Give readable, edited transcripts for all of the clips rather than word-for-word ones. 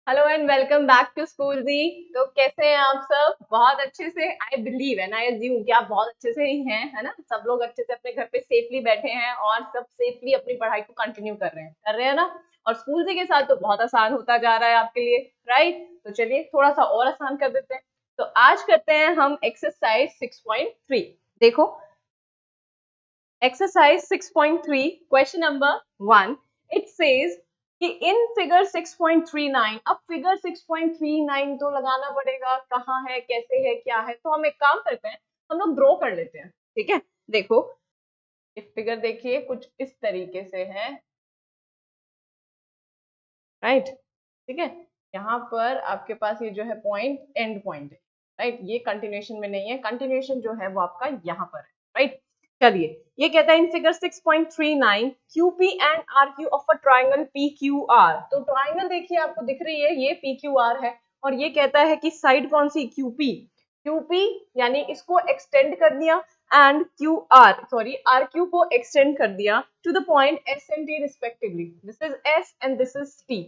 Hello and welcome back to school ji. तो कैसे हैं आप सब? बहुत अच्छे से I believe and I assume कि आप बहुत अच्छे से ही हैं, है ना? सब लोग अच्छे से अपने घर पे सेफली बैठे हैं और सब सेफली अपनी पढ़ाई को कंटिन्यू कर रहे हैं ना? और स्कूल जी के साथ तो बहुत आसान होता जा रहा है आपके लिए, राइट? तो चलिए थोड़ा सा और आसान कर देते हैं। तो आज करते हैं हम एक्सरसाइज 6.3। देखो, exercise 6.3 question number 1। It says कि इन फिगर 6.39, अब फिगर 6.39 तो लगाना पड़ेगा, कहाँ है, कैसे है, क्या है। तो हम एक काम करते हैं, हम लोग ड्रॉ कर लेते हैं। ठीक है, देखो इस फिगर देखिए कुछ इस तरीके से है, राइट? ठीक है, यहाँ पर आपके पास ये जो है पॉइंट एंड पॉइंट है, राइट? ये कंटिन्यूएशन में नहीं है, कंटिन्यूएशन जो है वो आपका यहाँ पर है, राइट? चलिए, ये कहता है in figure 6.39 QP and RQ of a triangle PQR। तो ट्राइंगल देखिए आपको दिख रही है, ये PQR है और ये कहता है कि साइड कौन सी? QP यानी इसको एक्सटेंड कर दिया एंड RQ को एक्सटेंड कर दिया to the point S and T respectively. This is S and this is T।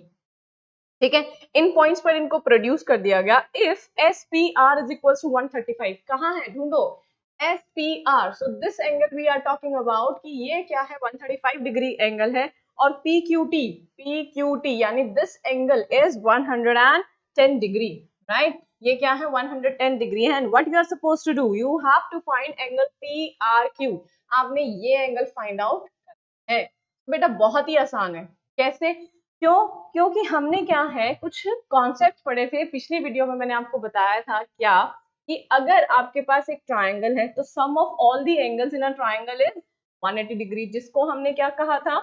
ठीक है, इन पॉइंट्स पर इनको प्रोड्यूस कर दिया गया। If S P R is equal to 135, कहाँ है ढूंढो? S P R. So this angle we are talking about कि ये क्या है? 135 डिग्री एंगल है। और पी क्यू टी यानी this angle is 110 degree, right? ये क्या है? 110 डिग्री है। And what you are suppose to do, you have to find angle P R Q. आपने ये एंगल फाइंड आउट है। बेटा बहुत ही आसान है। कैसे? क्यों? क्योंकि हमने क्या है, कुछ कॉन्सेप्ट पढ़े थे पिछली वीडियो में। मैंने आपको बताया था क्या, कि अगर आपके पास एक ट्राइंगल है तो sum of all the angles in a triangle is 180 degree, जिसको हमने क्या कहा था?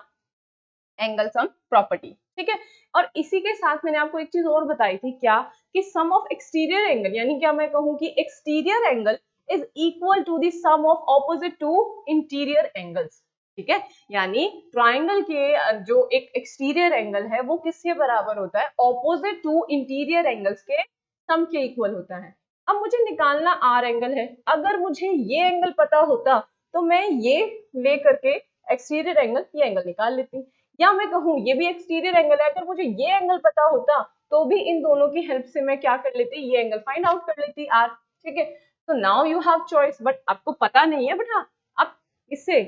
Angle sum property. ठीक है, और इसी के साथ मैंने आपको एक चीज और बताई थी क्या, कि सम ऑफ एक्सटीरियर एंगल, यानी क्या मैं कहूँ कि exterior angle is equal to the sum of opposite to interior angles. ठीक है, यानी ट्राइंगल के जो एक एक्सटीरियर एंगल है वो किसके बराबर होता है? ऑपोजिट टू इंटीरियर एंगल्स के सम के इक्वल होता है। अब मुझे निकालना आर एंगल है। अगर मुझे ये एंगल पता होता तो मैं ये ले करके एक्सटीरियर एंगल, ये एंगल निकाल लेती। या मैं कहूँ ये भी एक्सटीरियर एंगल है, अगर मुझे ये एंगल पता होता तो भी इन दोनों की हेल्प से मैं क्या कर लेती? ये एंगल फाइंड आउट कर लेती, आर। ठीक है, तो now you have choice, but आपको पता नहीं है। बट हाँ, आप इससे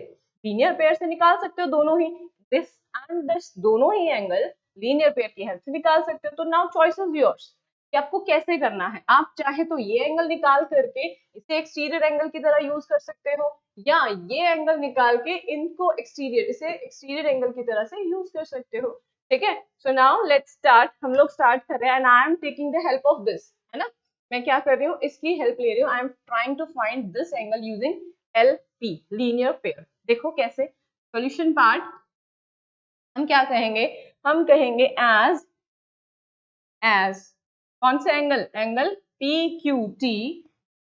लीनियर पेयर से निकाल सकते हो दोनों ही, दिस एंड दिस, दोनों ही एंगल लीनियर पेयर की हेल्प से निकाल सकते हो। तो नाउ चॉइस इज योर्स कि आपको कैसे करना है। आप चाहे तो ये एंगल निकाल करके इसे एक्सटीरियर एंगल की तरह यूज कर सकते हो, या ये एंगल निकाल के इनको इसे एक्सटीरियर एंगल की तरह से यूज कर सकते हो। ठीक है, सो नाउ लेट्स स्टार्ट। हम लोग स्टार्ट कर रहे हैं and I am taking the help of this, है ना? मैं क्या कर रही हूँ, इसकी हेल्प ले रही हूँ। I am trying to find this angle using LP, linear pair. देखो कैसे। सॉल्यूशन पार्ट हम क्या कहेंगे? हम कहेंगे एज कौन सा angle? Angle PQT,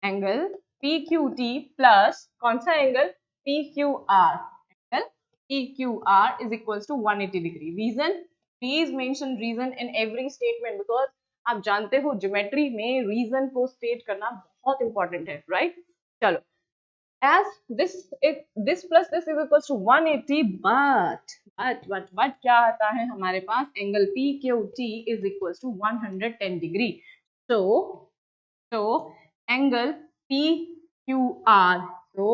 angle PQT plus कौन सा angle? PQR। Angle PQR is equals to 180 degree. Reason, please mention reason in every statement, because आप जानते हो ज्योमेट्री में रीजन को स्टेट करना बहुत इंपॉर्टेंट है, राइट? चलो, as this plus this is equals to 180, but क्या आता है हमारे पास? Angle PQT is equals to 110 degree. so so angle PQR, तो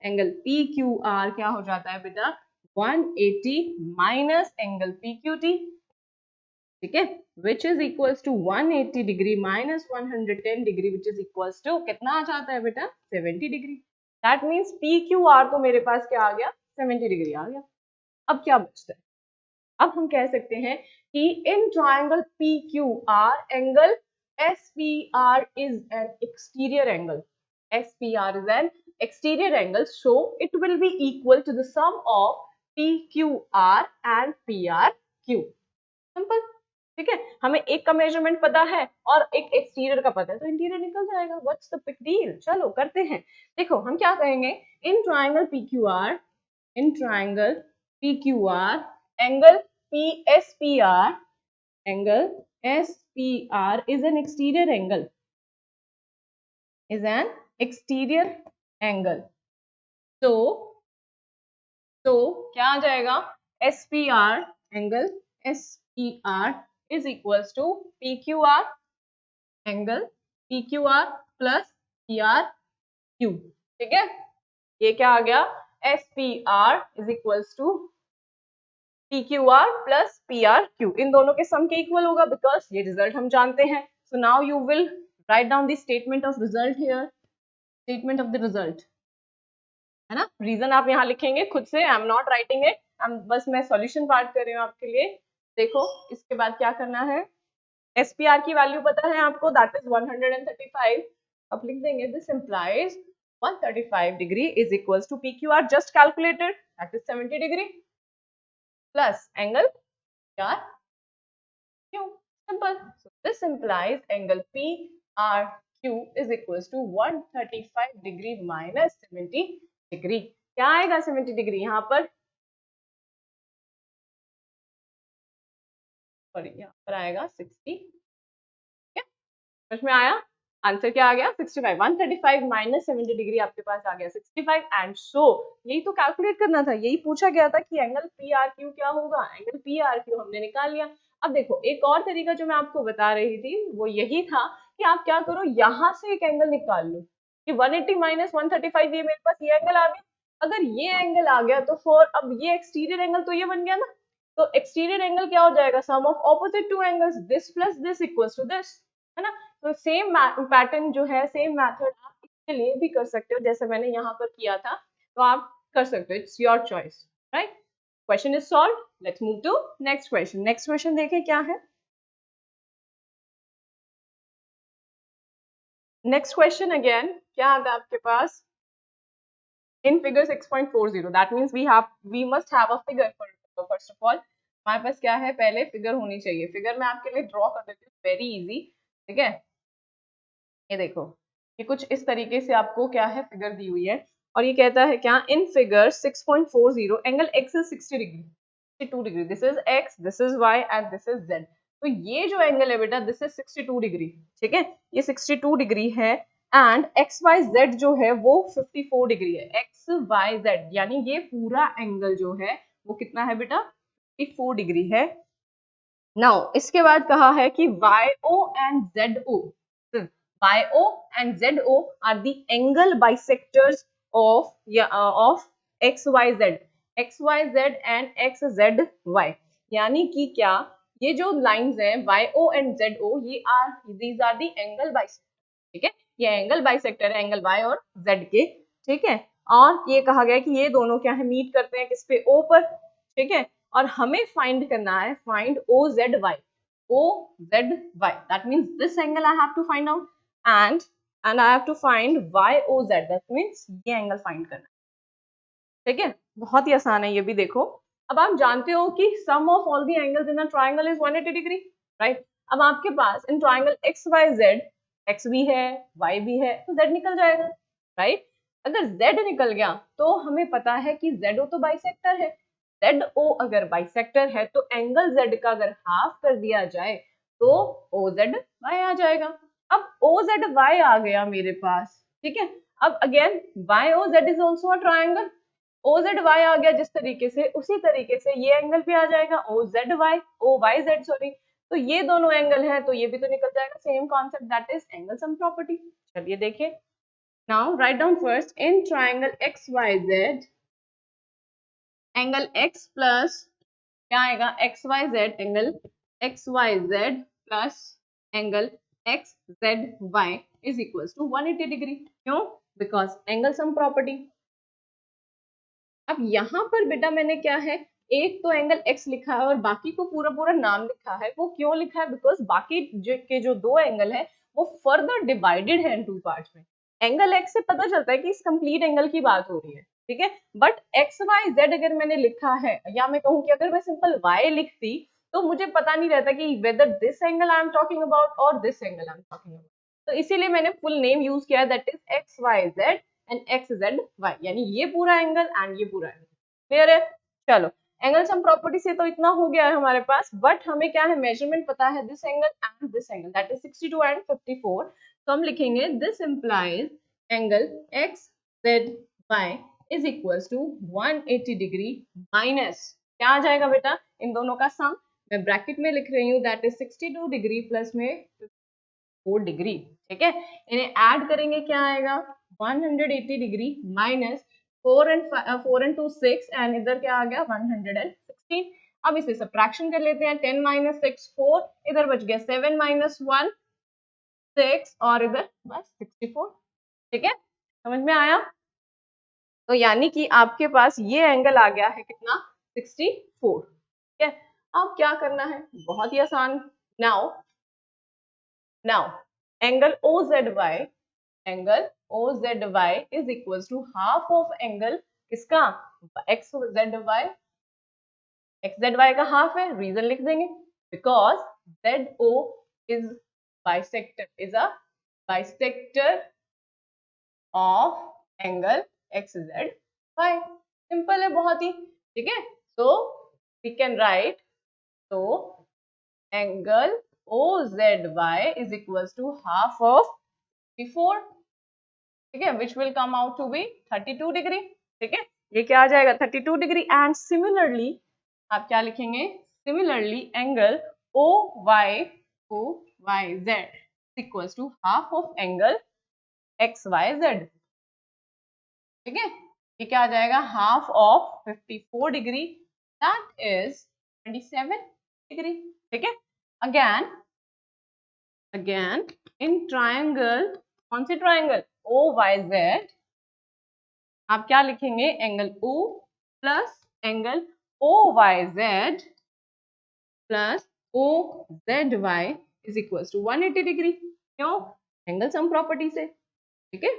एंगल PQR क्या हो जाता है बेटा? 180 माइनस एंगल PQT। ठीक है, which is equals to 180 degree minus 110 degree, which is equals to कितना आ जाता है बेटा? 70 डिग्री। दैट मीन्स PQR तो मेरे पास क्या आ गया? 70 डिग्री आ गया। अब क्या बचता है? अब हम कह सकते हैं कि in triangle PQR angle SPR is an exterior angle. SPR is an exterior angle, so it will be equal to the sum of PQR and PRQ. Simple. ठीक है, हमें एक का मेजरमेंट पता है और एक एक्सटीरियर का पता है, तो इंटीरियर निकल जाएगा। What's the big deal? चलो करते हैं। देखो हम क्या कहेंगे, in triangle PQR, in triangle PQR angle PSPR, angle SPR is an exterior angle, is an exterior angle. तो क्या आ जाएगा? SPR, angle SPR is equals to P Q R angle P Q R plus P R Q, ठीक है। ये क्या आ गया, S P R is equals to P Q R plus P R Q, इन दोनों के सम के इक्वल होगा बिकॉज ये रिजल्ट हम जानते हैं। So now you will write down the statement of result here, statement of the result, है ना। रीजन आप यहाँ लिखेंगे खुद से, I am not writing it, बस मैं सॉल्यूशन पार्ट कर रही हूँ आपके लिए। देखो इसके बाद क्या करना है, एसपीआर की वैल्यू पता है आपको, दैट इज 135, अब लिख देंगे this implies 135 degree is equals to P Q R just calculated that is 70 degree plus angle R Q, simple. So this implies angle P R Q is equals to 135 degree minus 70 degree. क्या आएगा 70 degree यहाँ पर, sorry यहाँ पर आएगा 60, समझ में आया, आंसर क्या आ गया 65, 135 माइनस 70 डिग्री आपके पास आ गया 65 एंड सो यही तो कैलकुलेट करना था, यही पूछा गया था कि एंगल पी आर क्यू क्या होगा, एंगल पी आर क्यू हमने निकाल लिया। अब देखो एक और तरीका जो मैं आपको बता रही थी वो यही था कि आप क्या करो, यहाँ से एक एंगल निकाल लो कि 180 माइनस 135, ये मेरे पास ये एंगल आ गया, अगर ये एंगल आ गया तो फॉर अब ये एक्सटीरियर एंगल तो ये बन गया ना, तो एक्सटीरियर एंगल क्या हो जाएगा, sum of opposite two angles this plus this equals to this, है ना। तो सेम पैटर्न जो है, सेम मेथड आप इसके लिए भी कर सकते हो, जैसे मैंने यहाँ पर किया था, तो आप कर सकते हो, it's your choice, right. Question is solve, let's move to next question. Next question देखें क्या है, नेक्स्ट क्वेश्चन अगेन क्या आता है आपके पास, in figure 6.40 that means we must have a figure for first of all, हमारे पास क्या है, पहले फिगर होनी चाहिए, फिगर मैं आपके लिए ड्रॉ कर देती हूँ, वेरी इजी, ठीक है। ये देखो, ये कुछ इस तरीके से आपको क्या है फिगर दी हुई है, और ये कहता है क्या, in figure 6.40 angle x is 60 degree 62 degree, this is x, this is y and this is z। तो ये जो एंगल है बेटा दिस इज 62 डिग्री, ठीक है, ये 62 डिग्री है एंड एक्स वाई जेड जो है वो 54 डिग्री है, एक्स वाई जेड यानी ये पूरा एंगल जो है वो कितना है बेटा 54 डिग्री है। नाउ इसके बाद कहा है कि YO and ZO, YO and ZO are the angle bisectors of XYZ, XYZ and XZY, यानी कि क्या, ये जो लाइंस हैं YO and ZO ये these are the angle bisectors, ठीक है, ये एंगल बाइसेक्टर है एंगल Y और Z के, ठीक है। और ये कहा गया कि ये दोनों क्या है, मीट करते हैं किस पे, O पर, ठीक है। और हमें फाइंड करना है, find OZY, OZY, that means this angle I have to find out and I have to find YOZ, that means ये एंगल फाइंड करना है, ठीक है। बहुत ही आसान है ये भी, देखो अब आप जानते हो कि sum of all the angles in a triangle is 180 degree, right. अब आपके पास इन ट्रायंगल XYZ x भी है y भी है तो z निकल जाएगा, राइट। अगर z निकल गया तो हमें पता है कि ZO तो बाइसेक्टर है, ZO अगर बाइसेक्टर है तो एंगल z का अगर हाफ कर दिया जाए तो OZY आ जाएगा। अब OZY आ गया मेरे पास, ठीक है। अब again YOZ is also a triangle, OZY आ गया जिस तरीके से, उसी तरीके से ये एंगल भी आ जाएगा OYZ, सॉरी, तो ये दोनों एंगल है तो ये भी तो निकल जाएगा, same concept, that is angle sum property. चलिए देखिए, now write down first in triangle XYZ angle x plus क्या आएगा XYZ, angle XYZ plus angle XZY is equals to 180 degree, क्यों, बिकॉज एंगल सम प्रॉपर्टी। अब यहाँ पर बेटा मैंने क्या है, एक तो एंगल x लिखा है और बाकी को पूरा पूरा नाम लिखा है, वो क्यों लिखा है, बिकॉज बाकी जो दो एंगल है वो फर्दर डिवाइडेड है इन टू पार्ट्स में। एंगल x से पता चलता है कि इस कंप्लीट एंगल की बात हो रही है, ठीक है, बट एक्स वाई जेड अगर मैंने लिखा है, या मैं कहूँ कि अगर मैं सिंपल y लिखती तो मुझे पता नहीं रहता कि whether this angle I am talking about और this angle I am talking about, तो इसीलिए मैंने फुल नेम यूज किया, that is XYZ and XZY, यानी ये पूरा एंगल एंड ये पूरा एंगल, क्लियर है। चलो एंगल सम प्रॉपर्टी से तो इतना हो गया है हमारे पास, बट हमें क्या है, मेजरमेंट पता है, this angle and this angle that is 62 and 54, तो हम लिखेंगे this implies angle XZY is equals to 180 degree minus क्या आ जाएगा बेटा, इन दोनों का सम मैं ब्रैकेट में लिख रही हूँ, दैट इज 62 डिग्री प्लस में 4 डिग्री, ठीक है। इन्हें ऐड करेंगे क्या आएगा, 180 डिग्री माइनस 4 and 2 6 एंड इधर क्या आ गया 116। अब इसे सब्ट्रैक्शन कर लेते हैं, 10 माइनस 6 4, इधर बच गया 7 माइनस 1 6 और इधर बस 64, ठीक है। समझ में आया? तो यानी कि आपके पास ये एंगल आ गया है कितना, 64, ठीक है। अब क्या करना है, बहुत ही आसान। Now angle O Z Y is equal to half of angle किसका, एक्स जेड वाई का हाफ है, रीजन लिख देंगे because Z O is bisector of angle X Z Y. Simple है बहुत ही, ठीक है। So we can write, so angle OZY is equals to half of 54, ठीक है, which will come out to be 32 degree, ठीक है। ये क्या आ जाएगा 32 डिग्री एंड सिमिलरली आप क्या लिखेंगे, similarly angle OYZ equals to half of angle XYZ, ठीक है। ये क्या आ जाएगा, half of 54 degree that is 27 degree, ठीक है। अगेन इन ट्रायंगल, कौन सी ट्रायंगल, OYZ, आप क्या लिखेंगे, angle O plus angle OYZ plus OZY is equal to 180 degree, क्यों, एंगल सम प्रॉपर्टी से, ठीक है।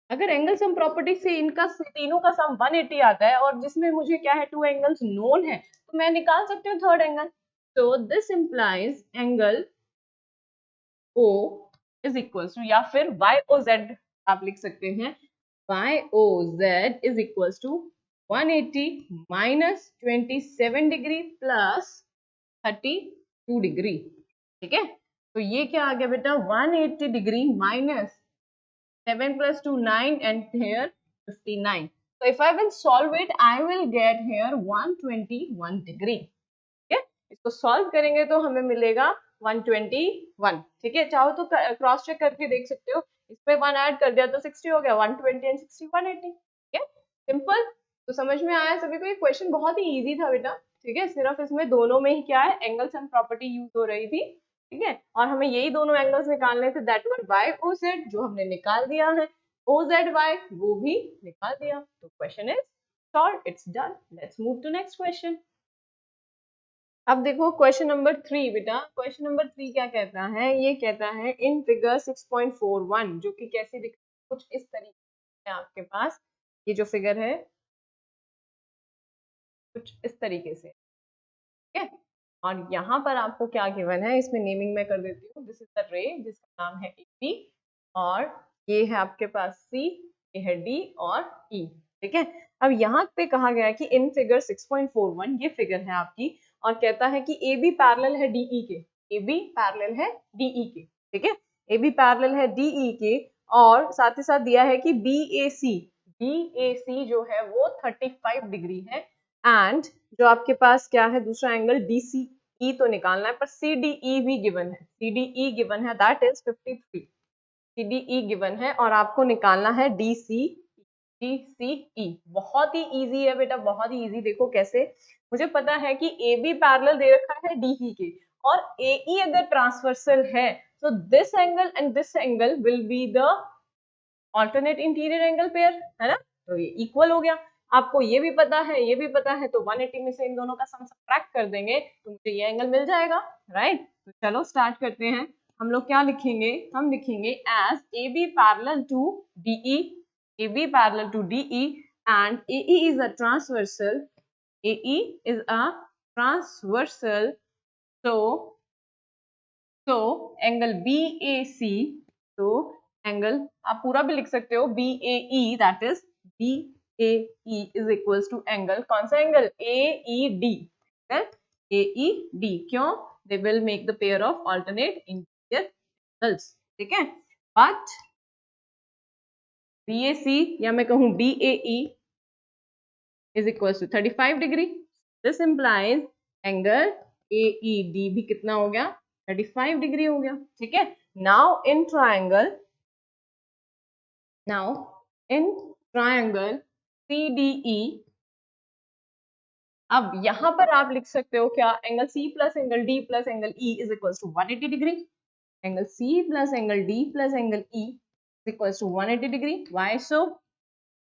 अगर एंगल सम प्रॉपर्टी से इनका तीनों का सम 180 आता है और जिसमें मुझे क्या है, टू एंगल्स नोन है, तो मैं निकाल सकती हूँ थर्ड एंगल। तो this implies angle O is equal to, या फिर YOZ आप लिख सकते हैं, YOZ is equal to 180 minus 27 degree plus 32 degree, ठीक है। तो ये क्या आ गया बेटा, 180 degree minus 7 plus 2 9 and here 59. So if I will solve it, I will get here 121 degree. ठीक है, इसको सॉल्व करेंगे तो हमें मिलेगा 121, ठीक है। चाहो तो क्रॉस चेक करके देख सकते हो, इसमें 1 ऐड कर दिया तो 60 हो गया, 120 एंड 60 180, ठीक है, सिंपल। तो समझ में आया सभी को, ये क्वेश्चन बहुत ही इजी था बेटा, ठीक है। सिर्फ इसमें दोनों में ही क्या है, एंगल सम प्रॉपर्टी यूज हो रही थी, ठीक है। और हमें यही दोनों एंगल्स निकालने थे, that were Y O Z, जो हमने निकाल दिया है, ओ जेड वाई वो भी निकाल दिया। तो question is solve, it's done. Let's move to next question. अब देखो क्वेश्चन नंबर 3 बेटा, क्वेश्चन नंबर 3 क्या कहता है, ये कहता है इन फिगर 6.41, जो कि कैसी दिख, कुछ इस तरीके से आपके पास ये जो फिगर है कुछ इस तरीके से, ठीक है। और यहाँ पर आपको क्या गिवन है, इसमें नेमिंग मैं कर देती हूँ, दिस इज द रे जिसका नाम है AB, और ये है आपके पास C, ये है D और E, ठीक है। अब यहाँ पे कहा गया है कि इन फिगर 6.41, ये फिगर है आपकी, और कहता है कि AB पैरेलल है DE के, AB पैरेलल है DE के, ठीक है, AB पैरेलल है DE के, और साथ ही साथ दिया है कि BAC जो है वो 35 डिग्री है, एंड जो आपके पास क्या है दूसरा एंगल DCE तो निकालना है, पर CDE भी गिवन है, CDE गिवन है, दैट इज 53, CDE गिवन है और आपको निकालना है DCE। बहुत ही इजी है बेटा, बहुत ही इजी। देखो कैसे, मुझे पता है कि AB पैरेलल दे रखा है DE के, और AE अगर ट्रांसवर्सल है तो this angle and this angle will be the alternate interior angle pair, है ना, तो ये इक्वल हो गया। आपको ये भी पता है, ये भी पता है, तो 180 में से इन दोनों का सम सब्ट्रैक्ट कर देंगे तो मुझे ये एंगल मिल जाएगा, राइट। तो चलो स्टार्ट करते हैं। हम लोग क्या लिखेंगे, हम लिखेंगे as AB parallel to DE, AB parallel to DE and AE is a transversal, AE is a transversal, so angle BAC, तो एंगल आप पूरा भी लिख सकते हो, BAE, that is BAE is equals to angle, कौन सा एंगल, AED, AED, क्यों, they will make the pair of alternate interior angles, ठीक है। बट BAC या मैं कहूं BAE is equals to 35 degree, this implies angle AED भी कितना हो गया 35 डिग्री हो गया, ठीक है। नाउ इन ट्रायंगल CDE, अब यहां पर आप लिख सकते हो क्या, angle C plus angle D plus angle E is equal to 180 degree. Angle C plus angle D plus angle E is equal to 180 degree. Why so?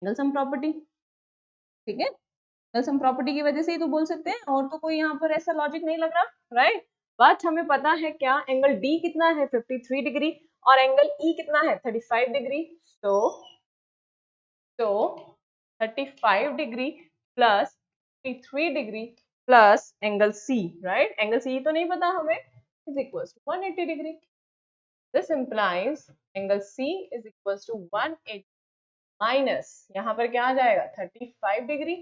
Angle sum property, ठीक है। एंगल सम प्रॉपर्टी की वजह से ही तो बोल सकते हैं, और तो कोई यहाँ पर ऐसा लॉजिक नहीं लग रहा, राइट। बट हमें पता है क्या, एंगल D कितना है 53 डिग्री और एंगल E कितना है 35 डिग्री। तो 35 degree plus 53 degree plus angle C, right, angle C तो नहीं पता हमें, is equal to 180 degree. This implies angle C is equal to 180 minus यहाँ पर क्या आ जाएगा 35 डिग्री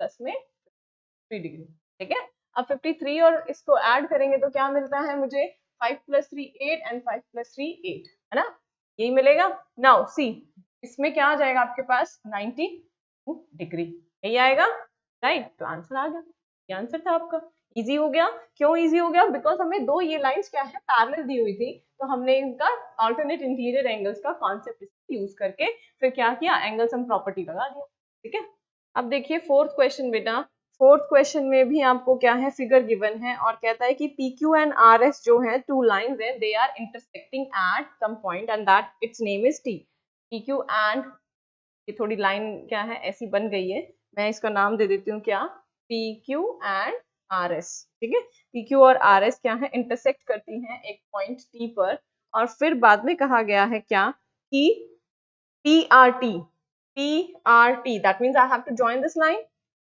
प्लस में 3 डिग्री, ठीक है। अब 53 और इसको ऐड करेंगे तो क्या मिलता है मुझे, 5 प्लस 3 8 एंड 5 प्लस 3 8, है ना, यही मिलेगा। नाउ सी, इसमें क्या आ जाएगा आपके पास 92 डिग्री, यही आएगा, राइट। तो आंसर आ गया, ये आंसर था आपका। इजी हो गया। क्यों इजी हो गया? बिकॉज हमें दो ये लाइंस क्या है पैरेलल दी हुई थी, तो हमने इनका अल्टरनेट इंटीरियर एंगल्स का कॉन्सेप्ट यूज करके फिर क्या किया, एंगल सम प्रॉपर्टी लगा दिया, ठीक है। अब देखिए फोर्थ क्वेश्चन बेटा, फोर्थ क्वेश्चन में भी आपको क्या है, फिगर गिवन है और कहता है कि PQ एंड RS जो है टू लाइंस है, they are intersecting at some point and that it's name is T। PQ and, ये थोड़ी लाइन क्या है ऐसी बन गई है, मैं इसका नाम दे देती हूँ क्या, PQ एंड RS, ठीक है। PQ और RS क्या है, इंटरसेक्ट करती हैं एक पॉइंट T पर, और फिर बाद में कहा गया है क्या कि PRT, that means I have to join this line,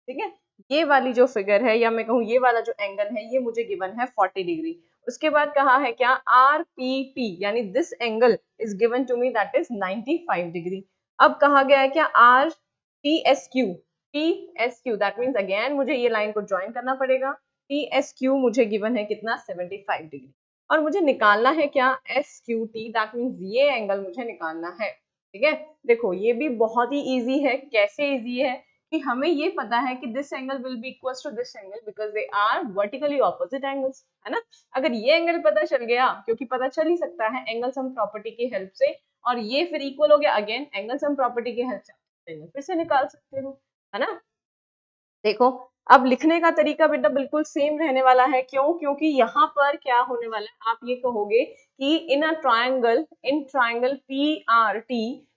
ठीक है। ये वाली जो फिगर है या मैं कहूँ ये वाला जो एंगल है ये मुझे गिवन है 40 डिग्री। उसके बाद कहा है क्या, RPT यानी this angle is given to me that is 95 degree. अब कहा गया है क्या, TSQ दैट मीन्स अगेन मुझे ये लाइन को ज्वाइन करना पड़ेगा। TSQ मुझे गिवन है कितना 75 डिग्री, और मुझे निकालना है क्या, SQT दैट मीन्स ये एंगल मुझे निकालना है, ठीक है। देखो ये भी बहुत ही इजी है। कैसे इजी है कि हमें ये पता है कि this angle will be equals to this angle because they are vertically opposite angles, है ना। अगर ये एंगल पता चल गया, क्योंकि पता चल ही सकता है एंगल सम प्रॉपर्टी की हेल्प से, और ये फिर इक्वल हो गया, अगेन एंगल सम प्रॉपर्टी की हेल्प से एंगल फिर से निकाल सकते हो, है ना। देखो अब लिखने का तरीका बेटा बिल्कुल सेम रहने वाला है। क्यों? क्योंकि यहाँ पर क्या होने वाला है, आप ये कहोगे कि in triangle PRT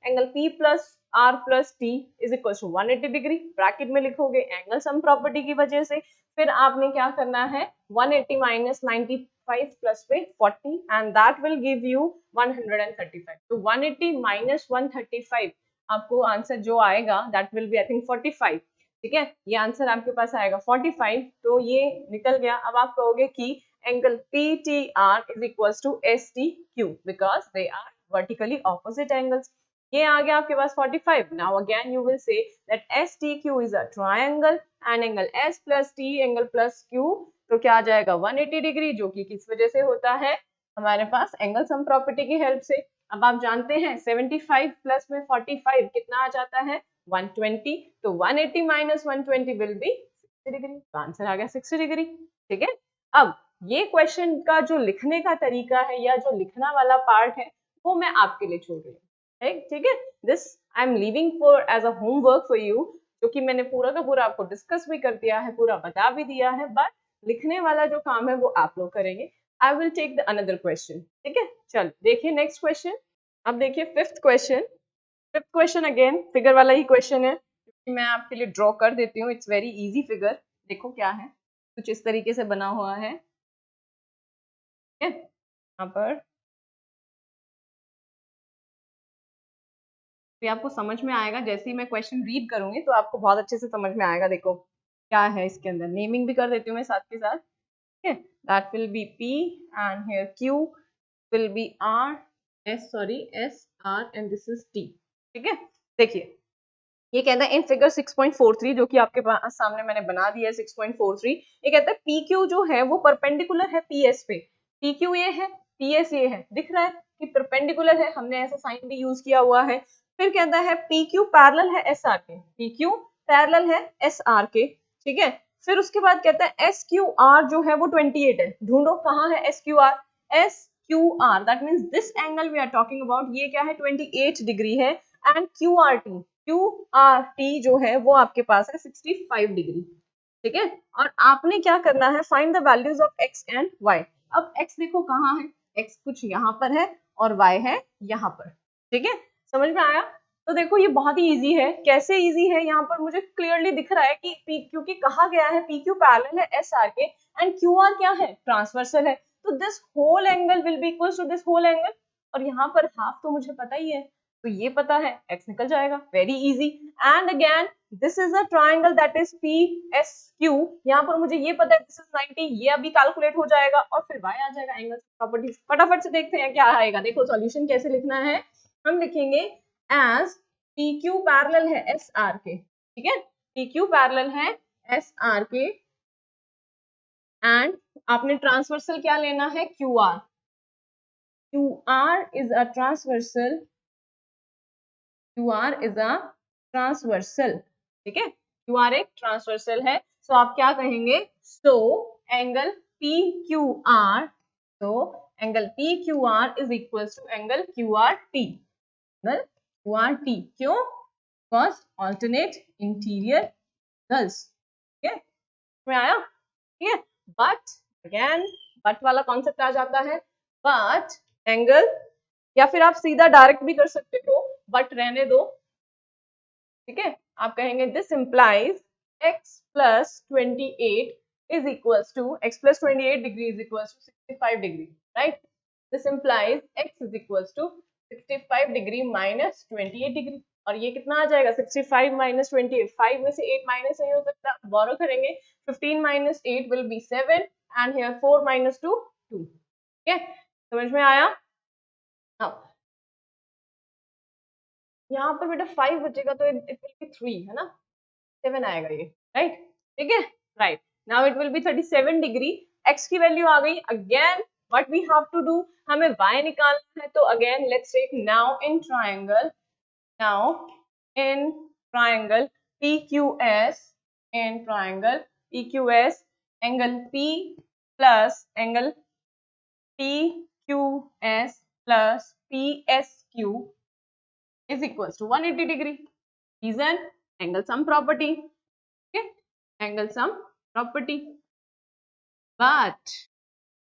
angle P plus R plus T is equal to 180 degree, bracket में लिखोगे एंगल सम प्रॉपर्टी की वजह से। फिर आपने क्या करना है, 180 माइनस 95 प्लस पे 40 and that will give you 135। तो 180 माइनस 135 आपको आंसर जो आएगा that will be I think 45, ठीक है। ये आंसर आपके पास आएगा 45, तो ये निकल गया। अब आप कहोगे कि angle PTR is equal to STQ because they are vertically opposite angles. ये आ गया आपके पास 45। Now again you will say that STQ is a triangle and angle S plus T angle plus Q, तो क्या आ जाएगा 180 डिग्री, जो कि किस वजह से होता है, हमारे पास एंगल सम प्रॉपर्टी की हेल्प से। अब आप जानते हैं 75 प्लस में 45 कितना आ जाता है 120, तो 180 माइनस 120 विल बी 60 डिग्री, तो आंसर आ गया 60 डिग्री, ठीक है। अब ये क्वेश्चन का जो लिखने का तरीका है या जो लिखना वाला पार्ट है वो मैं आपके लिए छोड़ रही हूँ, ठीक है। This I am leaving for as a homework for you, जो कि मैंने पूरा का पूरा आपको डिस्कस भी कर दिया है, पूरा बता भी दिया है, बट लिखने वाला जो काम है वो आप लोग करेंगे। I will take the another question, ठीक है। चल देखिए नेक्स्ट क्वेश्चन। अब देखिए फिफ्थ क्वेश्चन अगेन फिगर वाला ही क्वेश्चन है, मैं आपके लिए ड्रॉ कर देती हूँ। It's very easy figure. देखो क्या है, कुछ इस तरीके से बना हुआ है, ठीक है। यहाँ पर भी आपको समझ में आएगा, जैसे ही मैं क्वेश्चन रीड करूंगी तो आपको बहुत अच्छे से समझ में आएगा। देखो क्या है इसके अंदर, नेमिंग भी कर देती हूँ मैं साथ के साथ, ठीक है। That will B P and here Q will be S R and this is T, ठीक है। देखिए ये कहता है इन फिगर 6.43 जो कि आपके पास सामने मैंने बना दिया है 6.43, ये कहता है PQ जो है वो परपेंडिकुलर है PS पे। PQ ये है, PS ये है, दिख रहा है कि परपेंडिकुलर है, हमने ऐसा साइन भी यूज किया हुआ है। फिर कहता है PQ पैरेलल है SR के, PQ पैरेलल है SR के, ठीक है। फिर उसके बाद कहता है एस क्यू आर जो है वो 28 है, ढूंढो कहाँ है S Q R. S Q R that means this angle we are talking about, ये क्या है 28 डिग्री है, एंड क्यू आर टी जो है वो आपके पास है 65 डिग्री, ठीक है। और आपने क्या करना है, find the values of X and Y. अब एक्स देखो कहाँ है, एक्स कुछ यहाँ पर है और वाई है यहाँ पर, ठीक है, समझ में आया। तो देखो ये बहुत ही इजी है, कैसे इजी है, यहाँ पर मुझे क्लियरली दिख रहा है कि पी क्योंकि कहा गया है पी क्यू पैरेलल है एस आर के, एंड क्यू आर क्या है, ट्रांसवर्सल है, तो this whole angle will be equal to this whole angle, और यहाँ पर हाफ तो मुझे पता ही है, तो ये पता है x निकल जाएगा, very easy. And again this is a triangle that is P S Q, यहाँ पर मुझे ये पता है दिस इज 90, ये अभी कैलकुलेट हो जाएगा और फिर y आ जाएगा, एंगल प्रॉपर्टीज। फटाफट से देखते हैं क्या आएगा, देखो सॉल्यूशन कैसे लिखना है, हम लिखेंगे एज पी क्यू पैरेलल है एस आर के, ठीक है, पी क्यू पैरेलल है एस आर के, एंड आपने ट्रांसवर्सल क्या लेना है, Q R, Q R is a transversal, QR is a transversal, ठीक है, QR एक ट्रांसवर्सल है, सो आप क्या कहेंगे, so angle PQR, so angle PQR is equals to angle QRT, angle QRT, क्यों, because alternate interior angles, ठीक है, में आया, ठीक है। बट अगेन बट वाला कॉन्सेप्ट आ जाता है, बट एंगल, या फिर आप सीधा डायरेक्ट भी कर सकते हो, बट रहने दो, ठीक है, आप कहेंगे this implies x plus 28 is equals to x plus 28 degree is equals to 65 degree, right? This implies x is equals to 65 degree minus 28 degree, और ये कितना आ जाएगा 65 minus 28, 5 में से 8 माइनस नहीं हो सकता, बोरो करेंगे, 15 minus 8 will be 7 and here 4 minus 2 2, ठीक है, समझ में आया। Now यहाँ पर बेटा 5 बचेगा तो इट विल बी 3, है ना, 7 आएगा ये, राइट, ठीक है, right. Now it will be 37 degree, x की वैल्यू आ गई, again what we have to do, हमें y निकालना है, तो again let's take now in triangle, now in triangle PQS, in triangle PQS, angle P plus angle PQS plus PSQ is equals to 180 degree. Reason, angle sum property, okay, angle sum property, but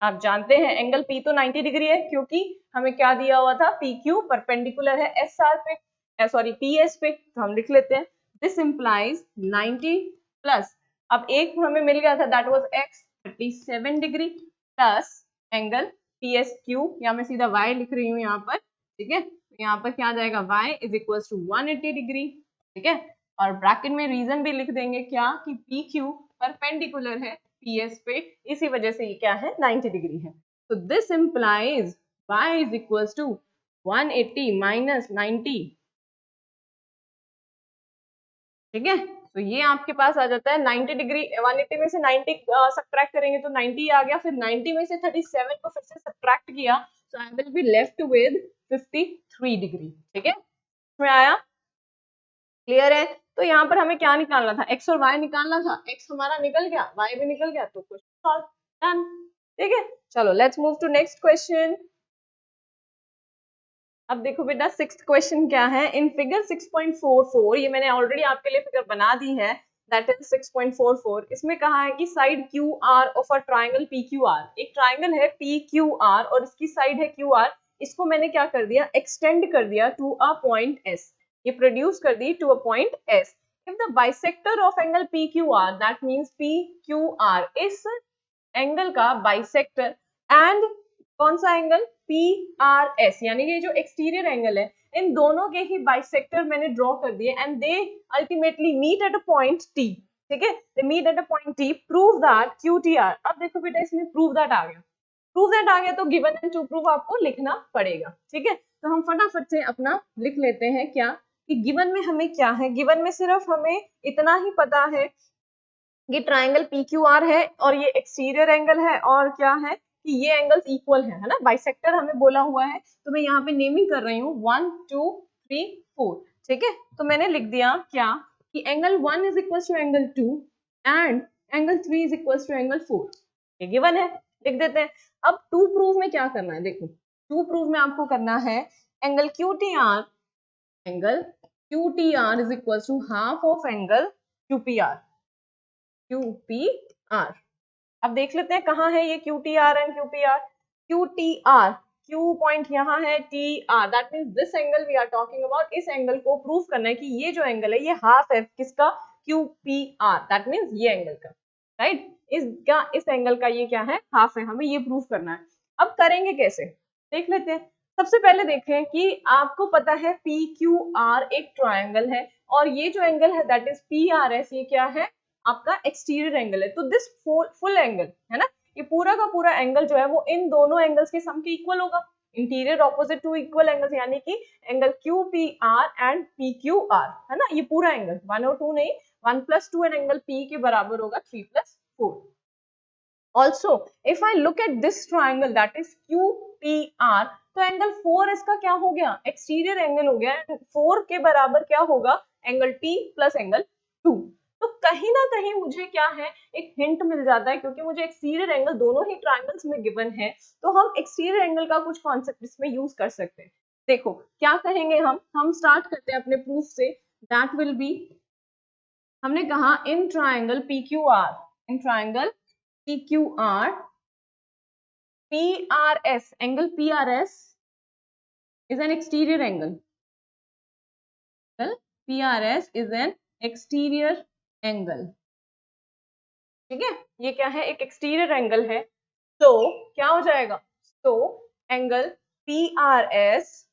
आप जानते हैं angle P तो 90 degree है, क्योंकि हमें क्या दिया हुआ था, PQ परपेंडिकुलर है SR पे, सॉरी PS पे, तो हम लिख लेते हैं दिस इंप्लाइज 90 प्लस, अब एक हमें मिल गया था that was x 37 degree plus angle PSQ, या मैं सीधा y लिख रही हूँ यहाँ पर, ठीक है, यहाँ पर क्या आ जाएगा y is equal to 180 degree, ठीक है, और ब्रैकेट में रीजन भी लिख देंगे क्या, कि PQ परपेंडिकुलर है PS पे, इसी वजह से ये क्या है 90 डिग्री है, तो this implies y is equal to 180 minus 90, ठीक है, तो ये आपके पास आ जाता है 90 डिग्री, 180 में से 90 सब्ट्रैक्ट करेंगे तो 90 आ गया, फिर 90 में से 37 को फिर से सब्ट्रैक्ट किया, so I will be left with 53 degree, ठीक है, इसमें आया, क्लियर है। तो यहाँ पर हमें क्या निकालना था, x और y निकालना था, x हमारा निकल गया, y भी निकल गया, तो क्वेश्चन सॉल्व, डन, ठीक है। चलो let's move to next question. अब देखो बेटा सिक्स्थ क्वेश्चन क्या है, इन फिगर 6.44, ये मैंने ऑलरेडी आपके लिए फिगर बना दी है, दैट इज 6.44, इसमें कहा है कि side Q R of a triangle P Q are, एक ट्राइंगल है पी क्यू आर और इसकी साइड है क्यू आर, इसको मैंने क्या कर दिया, एक्सटेंड कर दिया टू अ पॉइंट एस, ये प्रोड्यूस कर दी to a point S, if the bisector of angle P Q R, that means P Q R इस एंगल का बाइसेक्टर, एंड कौन सा एंगल, पी आर एस, यानी कि जो एक्सटीरियर एंगल है, इन दोनों के ही बाइसेक्टर मैंने ड्रॉ कर दिए, and they ultimately meet at a point T, ठीक है, they meet at a point T, prove that Q T R. अब देखो बेटा इसमें प्रूव दैट आ गया, प्रूव दैट आ गया तो गिवन एंड टू प्रूव आपको लिखना पड़ेगा, ठीक है, तो हम फटाफट से अपना लिख लेते हैं क्या, कि गिवन में हमें क्या है, गिवन में सिर्फ हमें इतना ही पता है ये ट्राइंगल PQR है और ये एक्सटीरियर एंगल है, और क्या है कि ये एंगल्स इक्वल है ना, बाइसेक्टर हमें बोला हुआ है, तो मैं यहाँ पे नेमिंग कर रही हूँ 1 2 3 4, ठीक है, तो मैंने लिख दिया क्या, कि angle 1 is equal to angle 2 and angle 3 is equal to angle 4, ये गिवन है, लिख देते हैं। अब टू प्रूव में क्या करना है, देखो टू प्रूव में आपको करना है angle QTR is equal to half of angle QPR। अब देख लेते हैं कहाँ है ये QTR and QPR। QTR, Q point यहाँ है, TR that means this angle we are talking about, इस एंगल को प्रूव करना है कि ये जो एंगल है ये हाफ है किसका, QPR दैट मींस ये एंगल का, राइट, इसका इस एंगल का ये क्या है, हाफ है, हमें ये प्रूव करना है। अब करेंगे कैसे, देख लेते हैं। सबसे पहले देखें कि आपको पता है PQR एक ट्रायंगल है और ये जो एंगल है दैट इज PRS, ये क्या है आपका एक्सटीरियर एंगल है। तो दिस फुल एंगल है ना, ये पूरा का पूरा एंगल जो है वो इन दोनों एंगल्स के सम के इक्वल होगा, interior opposite to equal angles, यानी कि एंगल QPR एंड PQR है ना, ये पूरा एंगल 1 और 2 नहीं, 1 + 2 एंड एंगल P के बराबर होगा 3 + 4। Also, if I look at this triangle that is QPR, तो एंगल 4 इसका क्या हो गया, एक्सटीरियर एंगल हो गया, 4 के बराबर क्या होगा, एंगल T प्लस एंगल 2। तो कहीं ना कहीं मुझे क्या है, एक हिंट मिल जाता है, क्योंकि मुझे एक्सटीरियर एंगल दोनों ही ट्रायंगल्स में गिवन है, तो हम एक्सटीरियर एंगल का कुछ कॉन्सेप्ट इसमें यूज कर सकते हैं। देखो क्या कहेंगे हम स्टार्ट करते हैं अपने प्रूफ से, दैट विल बी, हमने कहा in triangle PQR, PRS, angle PRS is an exterior angle. PRS is an exterior angle. ठीक है, ये क्या है, एक एक्सटीरियर एंगल है, तो क्या हो जाएगा, तो angle PRS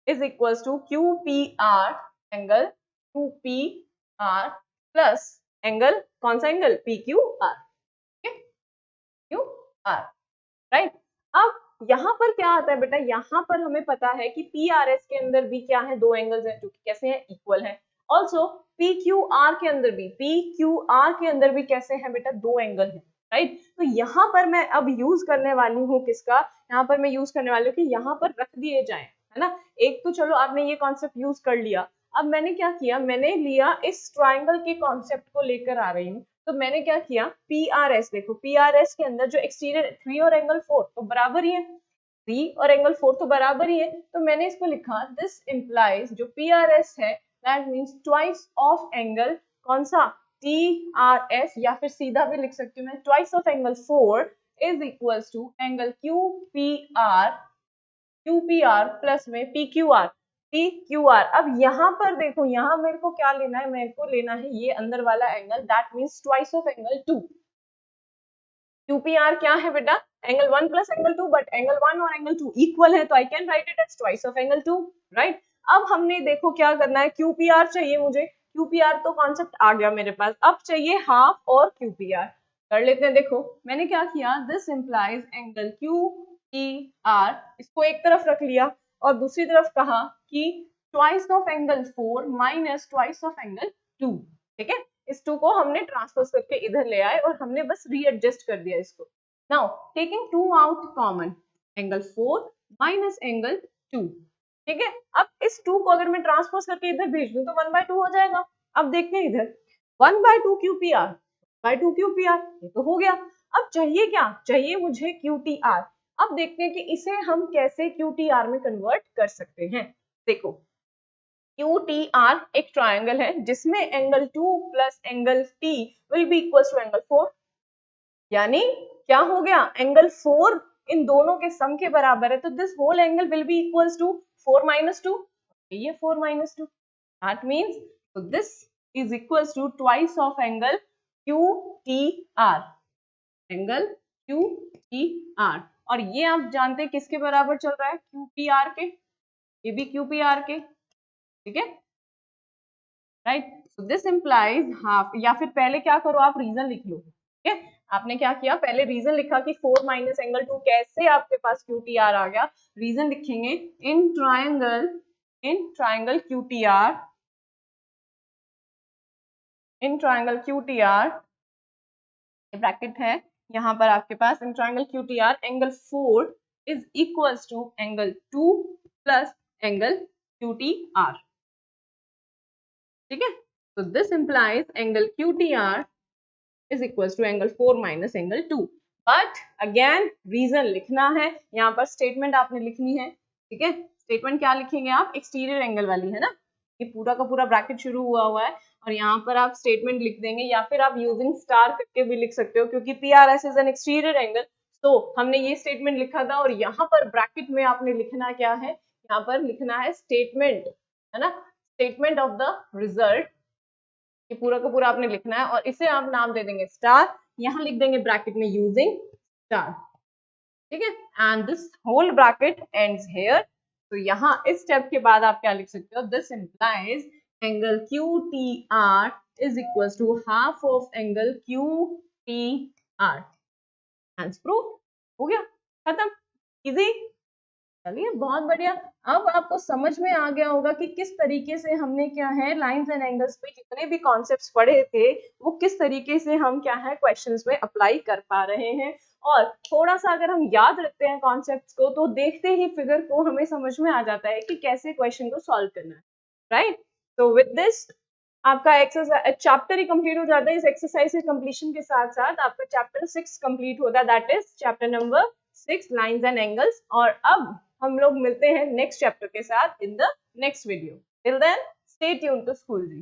is equals to QPR, angle QPR plus angle, कौन सा एंगल, PQR, QR, राइट। अब यहाँ पर क्या आता है बेटा, यहाँ पर हमें पता है कि PRS के अंदर भी क्या है, दो एंगल्स हैं जो कि कैसे हैं, इक्वल है। ऑल्सो PQR के अंदर भी कैसे हैं बेटा, दो एंगल हैं, राइट। तो यहाँ पर मैं अब यूज करने वाली हूँ किसका, यहाँ पर मैं यूज करने वाली हूँ कि यहाँ पर रख दिए जाए, है ना। एक तो चलो आपने ये कॉन्सेप्ट यूज कर लिया, अब मैंने क्या किया, मैंने लिया इस ट्राइंगल के कॉन्सेप्ट को लेकर आ रही हूँ। तो मैंने क्या किया, PRS देखो, PRS के अंदर जो एक्सटीरियर 3 और एंगल 4 तो बराबर ही है, 3 और एंगल 4 तो बराबर ही है, तो मैंने इसको लिखा, दिस इंप्लाइज जो PRS है that means twice of angle, कौन सा, TRS, या फिर सीधा भी लिख सकती हूँ मैं, twice of angle 4 is equals to angle QPR plus में PQR। अब यहाँ पर देखो, यहाँ मेरे को क्या लेना है, मेरे को लेना है ये अंदर वाला angle, that means twice of angle 2। QPR क्या है बेटा, angle 1 plus angle 2, but angle 1 और एंगल 2 इक्वल है, तो I can write it as twice of angle 2, right. अब हमने देखो क्या करना है, QPR चाहिए मुझे, QPR तो कॉन्सेप्ट आ गया मेरे पास, अब चाहिए हाफ और QPR, कर लेते हैं। देखो मैंने क्या किया, दिस इंप्लाइज एंगल QPR, इसको एक तरफ रख लिया और दूसरी तरफ कहा कि twice of angle 4 minus twice of angle 2, ठीक है। इस 2 को हमने ट्रांसपोज करके इधर ले आए और हमने बस रीएडजस्ट कर दिया इसको। Now taking 2 out common, angle 4 minus angle 2, ठीक है। अब इस 2 को अगर मैं ट्रांसपोज करके इधर भेज दूं तो 1/2 हो जाएगा। अब देखते हैं इधर 1/2 QPR, 1/2 QPR, ये तो हो गया। अब चाहिए क्या, चाहिए मुझे QTR। अब देखते हैं कि इसे हम कैसे QTR में कन्वर्ट कर सकते हैं। देखो QTR एक ट्रायंगल है जिसमें angle 2 plus angle T will be equal to angle 4, यानी क्या हो गया, एंगल 4 इन दोनों के सम के बराबर है, तो this whole angle will be equal to 4 minus 2, ये 4 minus 2, that means this is equal to twice of angle QTR, angle QTR। और ये आप जानते हैं किसके बराबर चल रहा है, QPR के, ये भी QPR के, ठीक है, right. So this implies half, या फिर पहले क्या करो आप रीजन लिख लो, ठीक है। आपने क्या किया, पहले रीजन लिखा कि 4 माइनस एंगल 2 कैसे आपके पास QTR आ गया, रीजन लिखेंगे, इन ट्रायंगल QTR, ब्रैकेट है यहाँ पर आपके पास, in triangle QTR angle 4 is equals to angle 2 plus angle QTR, ठीक है। So this implies angle QTR is equals to angle 4 minus angle 2. But again reason लिखना है, यहाँ पर statement आपने लिखनी है, ठीक है। statement क्या लिखेंगे आप, एक्सटीरियर एंगल वाली है ना, ये पूरा का पूरा ब्रैकेट शुरू हुआ है और यहाँ पर आप स्टेटमेंट लिख देंगे, या फिर आप यूजिंग स्टार करके भी लिख सकते हो क्योंकि PRS is an exterior angle. तो हमने ये स्टेटमेंट लिखा था और यहाँ पर ब्रैकेट में आपने लिखना क्या है, यहाँ पर लिखना है स्टेटमेंट, है ना, स्टेटमेंट ऑफ द रिजल्ट, ये पूरा का पूरा आपने लिखना है और इसे आप नाम दे देंगे स्टार, यहाँ लिख देंगे ब्रैकेट में यूजिंग स्टार, ठीक है। And this whole bracket ends here. तो यहाँ इस स्टेप के बाद आप क्या लिख सकते हो, this implies angle QTR is equal to half of angle QPR। Answer proof हो गया, खत्म, इजी। चलिए बहुत बढ़िया। अब आपको समझ में आ गया होगा कि किस तरीके से हमने क्या है लाइंस एंड एंगल्स पे जितने भी कॉन्सेप्ट्स पढ़े थे वो किस तरीके से हम क्या है क्वेश्चंस में अप्लाई कर पा रहे हैं। और थोड़ा सा अगर हम याद रखते हैं कॉन्सेप्ट्स को तो देखते ही फिगर को हमें समझ में आ जाता है कि कैसे क्वेश्चन को सॉल्व करना है, राइट। तो विद दिस आपका एक्सरसाइज चैप्टर ही कंप्लीट हो जाता है। इस एक्सरसाइज के कंप्लीशन के साथ साथ आपका चैप्टर 6 कंप्लीट होता है, that is chapter number 6 lines and angles. और अब हम लोग मिलते हैं नेक्स्ट चैप्टर के साथ in the next video. Till then stay tuned to school ji.